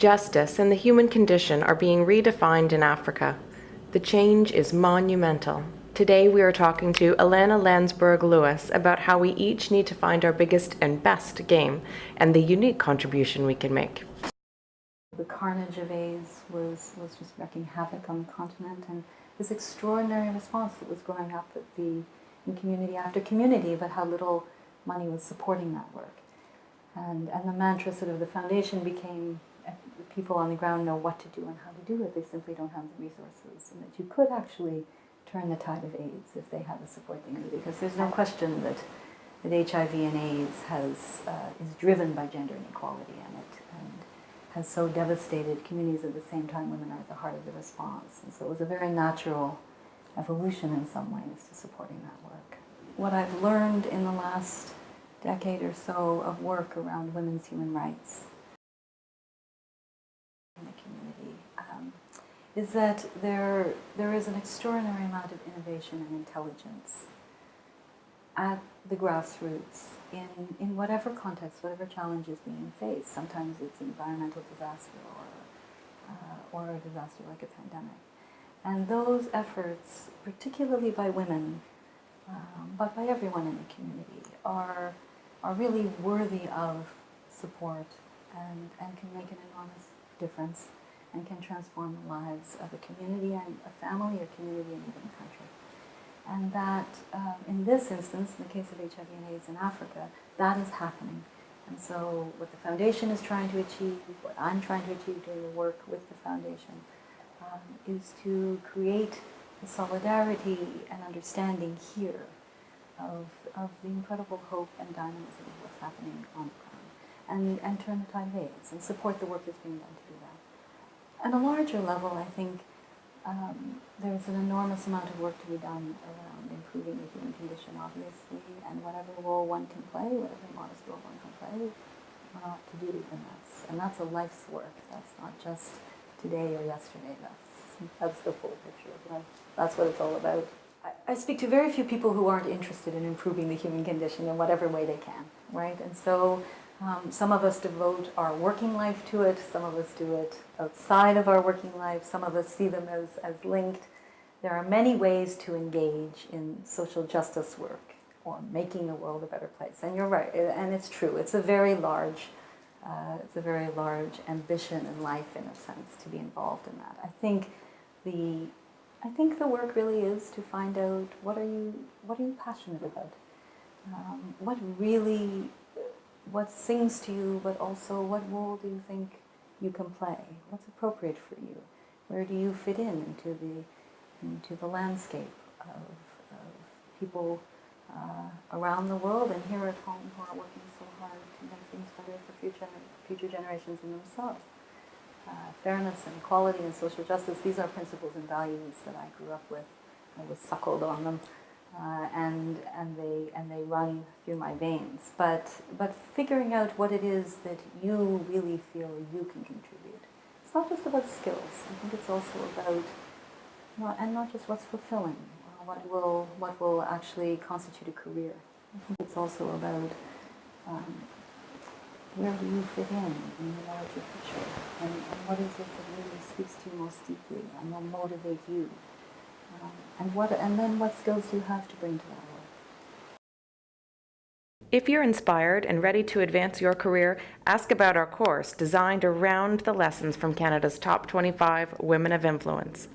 Justice and the human condition are being redefined in Africa. The change is monumental. Today we are talking to Ilana Landsberg-Lewis about how we each need to find our biggest and best game and the unique contribution we can make. The carnage of AIDS was just wreaking havoc on the continent, and this extraordinary response that was growing up in community after community, but how little money was supporting that work. And the mantra sort of the foundation became people on the ground know what to do and how to do it. They simply don't have the resources, and that you could actually turn the tide of AIDS if they had the support they need. Because there's no question that HIV and AIDS is driven by gender inequality, and has so devastated communities. At the same time, women are at the heart of the response. And so it was a very natural evolution in some ways to supporting that work. What I've learned in the last decade or so of work around women's human rights in the community is that there is an extraordinary amount of innovation and intelligence at the grassroots in whatever context, whatever challenge is being faced. Sometimes it's environmental disaster or a disaster like a pandemic. And those efforts, particularly by women, but by everyone in the community, are really worthy of support and can make an enormous difference and can transform the lives of a community and a family, a community, and even a country. And that, in this instance, in the case of HIV and AIDS in Africa, that is happening. And so what the foundation is trying to achieve, what I'm trying to achieve doing the work with the foundation, is to create the solidarity and understanding here of the incredible hope and dynamism of what's happening on the ground, and turn the tide of AIDS and support the work that's being done to do that. On a larger level, I think there's an enormous amount of work to be done around improving the human condition, obviously, and whatever role one can play, whatever modest role one can play, one ought to do, and that's a life's work. That's not just today or yesterday. That's the full picture of life. That's what it's all about. I speak to very few people who aren't interested in improving the human condition in whatever way they can, right? And so some of us devote our working life to it, some of us do it outside of our working life, some of us see them as linked. There are many ways to engage in social justice work or making the world a better place. And you're right, and it's true. It's a very large ambition in life, in a sense, to be involved in that. I think the work really is to find out what are you passionate about, what sings to you, but also what role do you think you can play? What's appropriate for you? Where do you fit into the landscape of people around the world and here at home who are working so hard to make things better for future generations and themselves? Fairness and equality and social justice, these are principles and values that I grew up with. I was suckled on them, and they run through my veins. But figuring out what it is that you really feel you can contribute. It's not just about skills. I think it's also about, not just what's fulfilling, what will actually constitute a career. I think it's also about where do you fit in the larger picture, and what is it that really speaks to you most deeply and will motivate you, and then what skills do you have to bring to that work. If you're inspired and ready to advance your career, ask about our course designed around the lessons from Canada's top 25 Women of Influence.